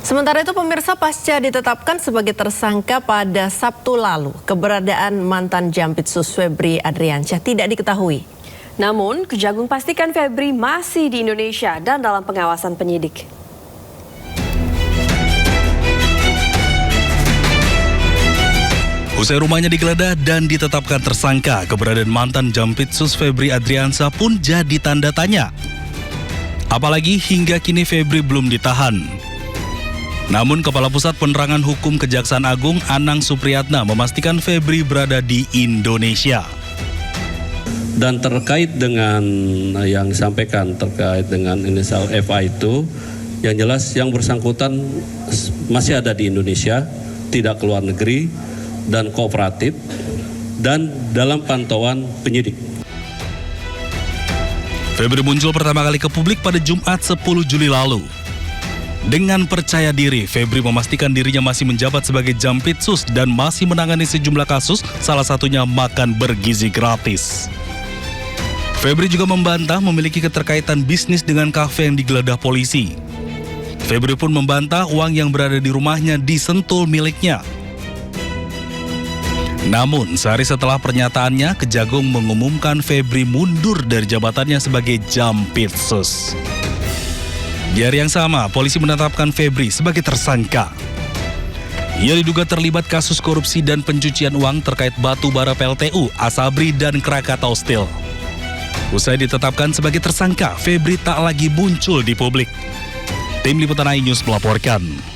Sementara itu pemirsa, pasca ditetapkan sebagai tersangka pada Sabtu lalu, keberadaan mantan Jampitsus Febri Adriansyah tidak diketahui. Namun, Kejagung pastikan Febri masih di Indonesia dan dalam pengawasan penyidik. Usai rumahnya digeledah dan ditetapkan tersangka, keberadaan mantan Jampitsus Febri Adriansyah pun jadi tanda tanya. Apalagi hingga kini Febri belum ditahan. Namun Kepala Pusat Penerangan Hukum Kejaksaan Agung Anang Supriyatna memastikan Febri berada di Indonesia. Dan terkait dengan yang disampaikan terkait dengan inisial FA itu, yang jelas yang bersangkutan masih ada di Indonesia, tidak keluar negeri dan kooperatif dan dalam pantauan penyidik. Febri muncul pertama kali ke publik pada Jumat 10 Juli lalu. Dengan percaya diri, Febri memastikan dirinya masih menjabat sebagai Jampitsus dan masih menangani sejumlah kasus, salah satunya makan bergizi gratis. Febri juga membantah memiliki keterkaitan bisnis dengan kafe yang digeledah polisi. Febri pun membantah uang yang berada di rumahnya disentul miliknya. Namun, sehari setelah pernyataannya, Kejagung mengumumkan Febri mundur dari jabatannya sebagai Jampitsus. Di hari yang sama, polisi menetapkan Febri sebagai tersangka. Ia diduga terlibat kasus korupsi dan pencucian uang terkait batu bara PLTU, Asabri, dan Krakatau Steel. Usai ditetapkan sebagai tersangka, Febri tak lagi muncul di publik. Tim Liputan iNews melaporkan.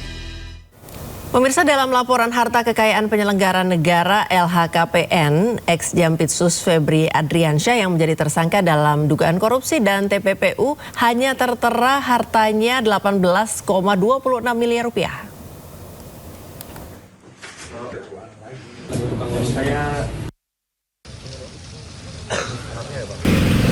Pemirsa, dalam laporan harta kekayaan penyelenggara negara LHKPN, ex-Jampitsus Febri Adriansyah yang menjadi tersangka dalam dugaan korupsi dan TPPU hanya tertera hartanya 18,26 miliar rupiah.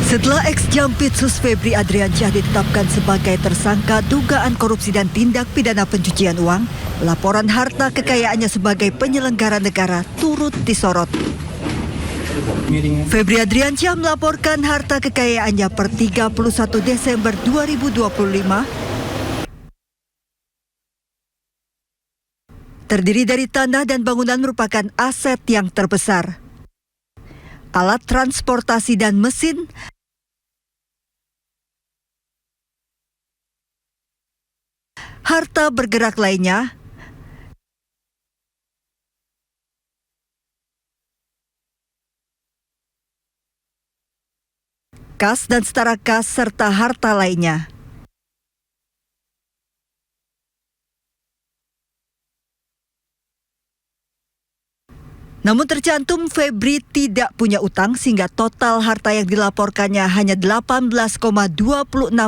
Setelah ex-Jampitsus Febri Adriansyah ditetapkan sebagai tersangka dugaan korupsi dan tindak pidana pencucian uang, laporan harta kekayaannya sebagai penyelenggara negara turut disorot. Febri Adriansyah melaporkan harta kekayaannya per 31 Desember 2025 terdiri dari tanah dan bangunan merupakan aset yang terbesar. Alat transportasi dan mesin, harta bergerak lainnya, kas dan setara kas, serta harta lainnya. Namun tercantum Febri tidak punya utang sehingga total harta yang dilaporkannya hanya 18,26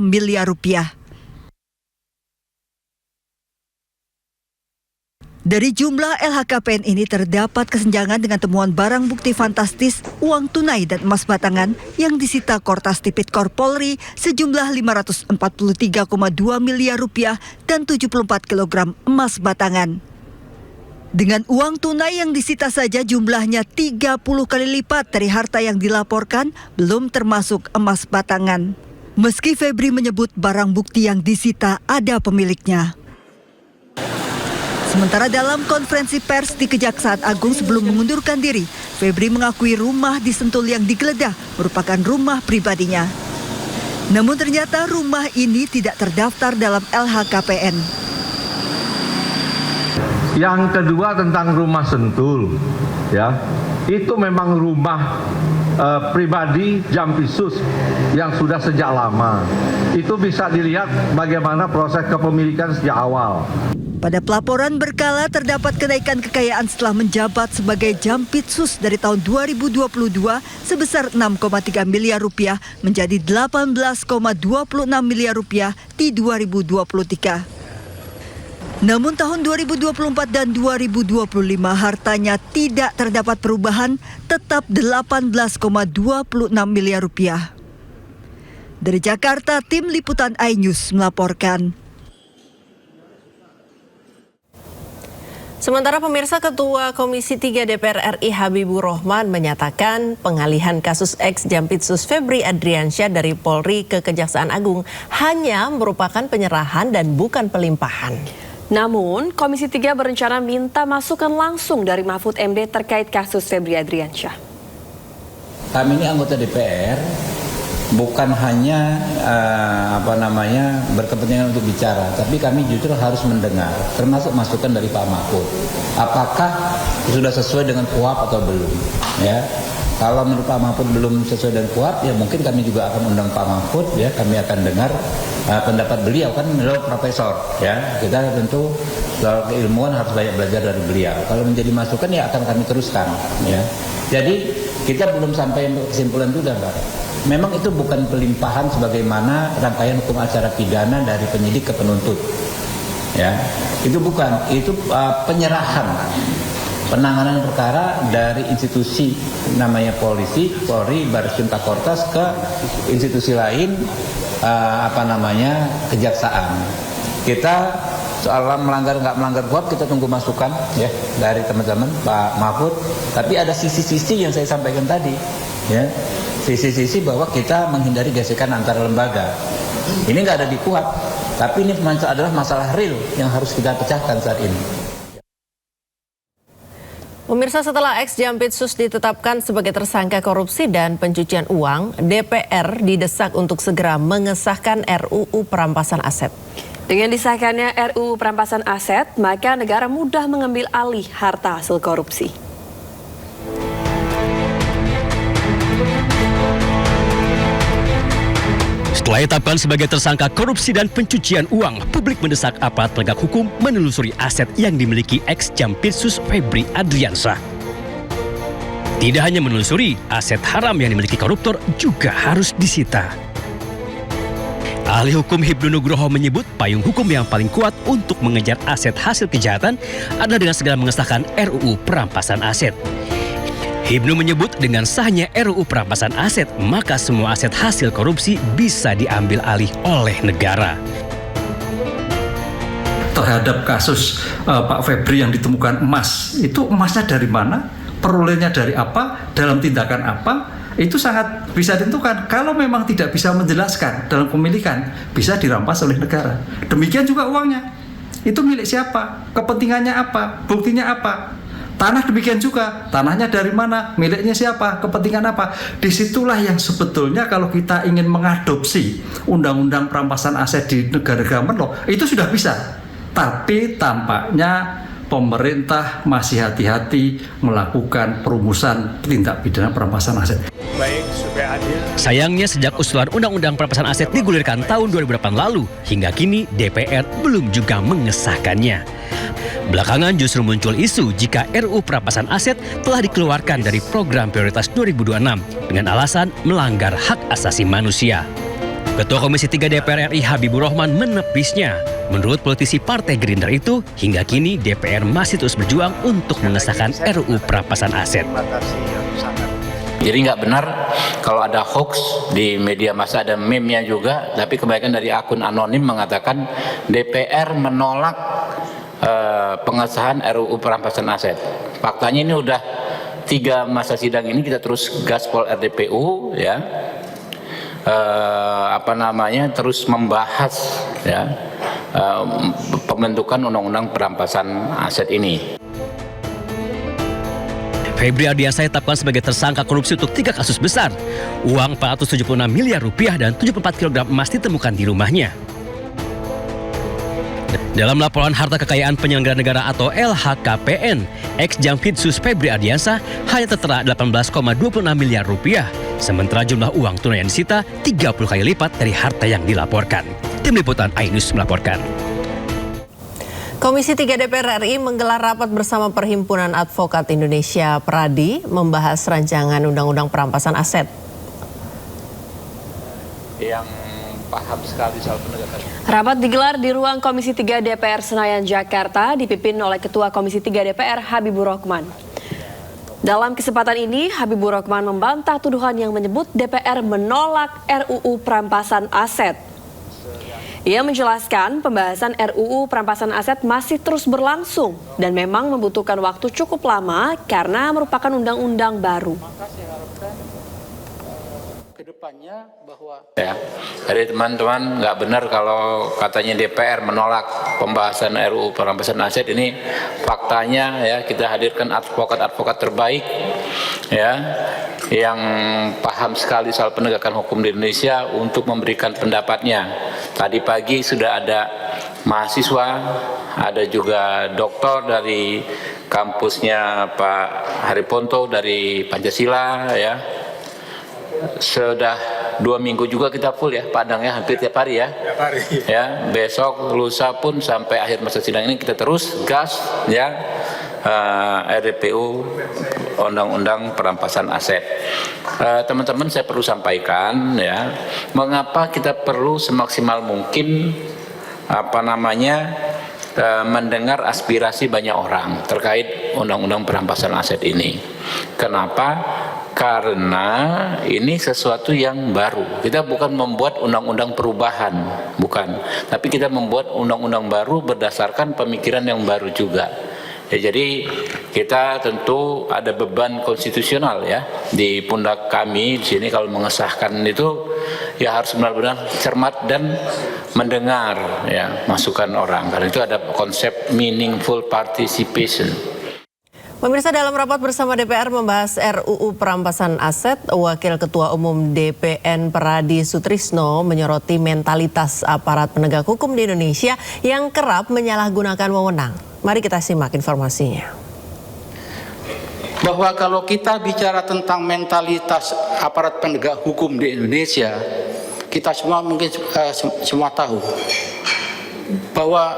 miliar rupiah. Dari jumlah LHKPN ini terdapat kesenjangan dengan temuan barang bukti fantastis, uang tunai dan emas batangan yang disita Kortas Tipikor Polri sejumlah 543,2 miliar rupiah dan 74 kilogram emas batangan. Dengan uang tunai yang disita saja jumlahnya 30 kali lipat dari harta yang dilaporkan, belum termasuk emas batangan. Meski Febri menyebut barang bukti yang disita ada pemiliknya. Sementara dalam konferensi pers di Kejaksaan Agung sebelum mengundurkan diri, Febri mengakui rumah di Sentul yang digeledah merupakan rumah pribadinya. Namun ternyata rumah ini tidak terdaftar dalam LHKPN. Yang kedua tentang rumah Sentul, ya, itu memang rumah pribadi Jampitsus yang sudah sejak lama. Itu bisa dilihat bagaimana proses kepemilikan sejak awal. Pada pelaporan berkala terdapat kenaikan kekayaan setelah menjabat sebagai Jampitsus dari tahun 2022 sebesar 6,3 miliar rupiah menjadi 18,26 miliar rupiah di 2023. Namun tahun 2024 dan 2025 hartanya tidak terdapat perubahan, tetap 18,26 miliar rupiah. Dari Jakarta, Tim Liputan iNews melaporkan. Sementara pemirsa, Ketua Komisi 3 DPR RI Habibur Rahman menyatakan pengalihan kasus ex-Jampitsus Febri Adriansyah dari Polri ke Kejaksaan Agung hanya merupakan penyerahan dan bukan pelimpahan. Namun, Komisi 3 berencana minta masukan langsung dari Mahfud MD terkait kasus Febri Adriansyah. Kami ini anggota DPR, bukan hanya berkepentingan untuk bicara, tapi kami justru harus mendengar, termasuk masukan dari Pak Mahfud. Apakah sudah sesuai dengan KUHP atau belum? Ya, kalau menurut Pak Mahfud belum sesuai dengan KUHP, ya mungkin kami juga akan undang Pak Mahfud. Ya, kami akan dengar pendapat beliau, kan beliau profesor. Ya, kita tentu soal keilmuan harus banyak belajar dari beliau. Kalau menjadi masukan ya akan kami teruskan. Ya, jadi kita belum sampai kesimpulan itu, Mbak. Memang itu bukan pelimpahan sebagaimana rangkaian hukum acara pidana dari penyidik ke penuntut. Ya, itu bukan, itu penyerahan penanganan perkara dari institusi namanya polisi, Polri, Bareskrim Kortas ke institusi lain, kejaksaan. Kita soal melanggar nggak melanggar KUHP kita tunggu masukan ya dari teman-teman Pak Mahfud. Tapi ada sisi-sisi yang saya sampaikan tadi, ya, sisi-sisi bahwa kita menghindari gesekan antar lembaga. Ini nggak ada di KUHP, tapi ini adalah masalah real yang harus kita pecahkan saat ini. Pemirsa, setelah ex-Jampitsus ditetapkan sebagai tersangka korupsi dan pencucian uang, DPR didesak untuk segera mengesahkan RUU Perampasan Aset. Dengan disahkannya RUU Perampasan Aset, maka negara mudah mengambil alih harta hasil korupsi. Setelah ditetapkan sebagai tersangka korupsi dan pencucian uang, publik mendesak aparat penegak hukum menelusuri aset yang dimiliki ex-Jampitsus Febri Adriansyah. Tidak hanya menelusuri, aset haram yang dimiliki koruptor juga harus disita. Ahli hukum Hibnu Nugroho menyebut payung hukum yang paling kuat untuk mengejar aset hasil kejahatan adalah dengan segera mengesahkan RUU Perampasan Aset. Hibnu menyebut dengan sahnya RUU Perampasan Aset, maka semua aset hasil korupsi bisa diambil alih oleh negara. Terhadap kasus Pak Febri yang ditemukan emas, itu emasnya dari mana, perolehnya dari apa, dalam tindakan apa, itu sangat bisa ditentukan. Kalau memang tidak bisa menjelaskan dalam pemilikan, bisa dirampas oleh negara. Demikian juga uangnya, itu milik siapa, kepentingannya apa, buktinya apa. Tanah demikian juga, tanahnya dari mana, miliknya siapa, kepentingan apa. Disitulah yang sebetulnya kalau kita ingin mengadopsi undang-undang perampasan aset di negara-negara menlo, itu sudah bisa. Tapi tampaknya pemerintah masih hati-hati melakukan perumusan tindak pidana perampasan aset. Sayangnya sejak usulan Undang-Undang Perampasan Aset digulirkan tahun 2008 lalu, hingga kini DPR belum juga mengesahkannya. Belakangan justru muncul isu jika RUU Perampasan Aset telah dikeluarkan dari program prioritas 2026 dengan alasan melanggar hak asasi manusia. Ketua Komisi 3 DPR RI Habibur Rahman menepisnya. Menurut politisi Partai Gerindra itu, hingga kini DPR masih terus berjuang untuk mengesahkan RUU Perampasan Aset. Jadi nggak benar kalau ada hoax di media massa, ada meme-nya juga, tapi kebanyakan dari akun anonim mengatakan DPR menolak pengesahan RUU Perampasan Aset. Faktanya ini udah 3 masa sidang ini kita terus gaspol RDPU, ya, terus membahas, ya, pembentukan Undang-Undang Perampasan Aset ini. Febri Adriansyah ditetapkan sebagai tersangka korupsi untuk 3 kasus besar. Uang 476 miliar rupiah dan 74 kg emas ditemukan di rumahnya. Dalam laporan harta kekayaan penyelenggara negara atau LHKPN, ex-Jampitsus Febri Adriansyah hanya tertera 18,26 miliar rupiah, sementara jumlah uang tunai yang disita 30 kali lipat dari harta yang dilaporkan. Tim Liputan iNews melaporkan. Komisi 3 DPR RI menggelar rapat bersama Perhimpunan Advokat Indonesia Pradi membahas rancangan Undang-Undang Perampasan Aset. Yang paham sekali soal penegakan. Rapat digelar di ruang Komisi 3 DPR Senayan, Jakarta, dipimpin oleh Ketua Komisi 3 DPR Habibur Rahman. Dalam kesempatan ini, Habibur Rahman membantah tuduhan yang menyebut DPR menolak RUU Perampasan Aset. Ia menjelaskan pembahasan RUU Perampasan Aset masih terus berlangsung dan memang membutuhkan waktu cukup lama karena merupakan undang-undang baru. kedepannya bahwa jadi teman-teman nggak benar kalau katanya DPR menolak pembahasan RUU perampasan aset. Ini faktanya ya, kita hadirkan advokat-advokat terbaik ya yang paham sekali soal penegakan hukum di Indonesia untuk memberikan pendapatnya. Tadi pagi sudah ada mahasiswa, ada juga doktor dari kampusnya Pak Hariponto dari Pancasila ya. Sudah 2 minggu juga kita full ya Padang ya, hampir tiap hari ya. Ya, besok lusa pun sampai akhir masa sidang ini kita terus gas ya RPU Undang-Undang Perampasan Aset. Teman-teman, saya perlu sampaikan ya, mengapa kita perlu semaksimal mungkin mendengar aspirasi banyak orang terkait Undang-Undang Perampasan Aset ini. Kenapa? Karena ini sesuatu yang baru. Kita bukan membuat undang-undang perubahan, bukan. Tapi kita membuat undang-undang baru berdasarkan pemikiran yang baru juga. Ya, jadi kita tentu ada beban konstitusional ya di pundak kami di sini kalau mengesahkan itu ya harus benar-benar cermat dan mendengar ya masukan orang. Karena itu ada konsep meaningful participation. Pemirsa, dalam rapat bersama DPR membahas RUU Perampasan Aset, Wakil Ketua Umum DPN Peradi Sutrisno menyoroti mentalitas aparat penegak hukum di Indonesia yang kerap menyalahgunakan wewenang. Mari kita simak informasinya. Bahwa kalau kita bicara tentang mentalitas aparat penegak hukum di Indonesia, kita semua mungkin semua tahu bahwa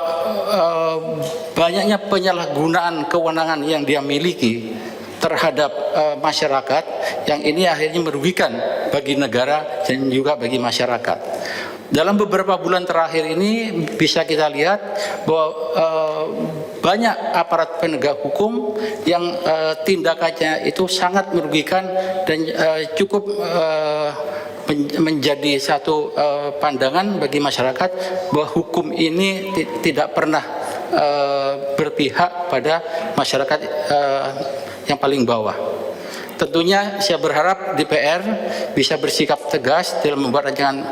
banyaknya penyalahgunaan kewenangan yang dia miliki terhadap masyarakat yang ini akhirnya merugikan bagi negara dan juga bagi masyarakat. Dalam beberapa bulan terakhir ini bisa kita lihat bahwa banyak aparat penegak hukum yang tindakannya itu sangat merugikan dan cukup menjadi satu pandangan bagi masyarakat bahwa hukum ini tidak pernah berpihak pada masyarakat yang paling bawah. Tentunya saya berharap DPR bisa bersikap tegas dalam membuat rancangan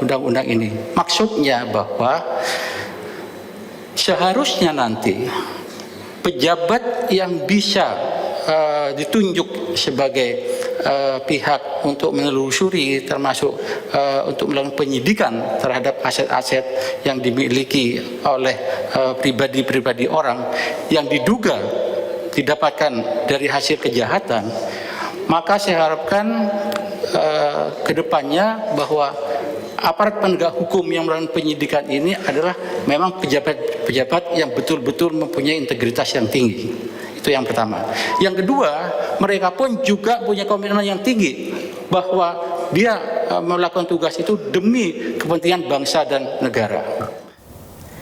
undang-undang ini. Maksudnya bahwa seharusnya nanti pejabat yang bisa ditunjuk sebagai pihak untuk menelusuri termasuk untuk melakukan penyidikan terhadap aset-aset yang dimiliki oleh pribadi-pribadi orang yang diduga didapatkan dari hasil kejahatan, maka saya harapkan kedepannya bahwa aparat penegak hukum yang melakukan penyidikan ini adalah memang pejabat-pejabat yang betul-betul mempunyai integritas yang tinggi. Itu yang pertama. Yang kedua, mereka pun juga punya komitmen yang tinggi bahwa dia melakukan tugas itu demi kepentingan bangsa dan negara.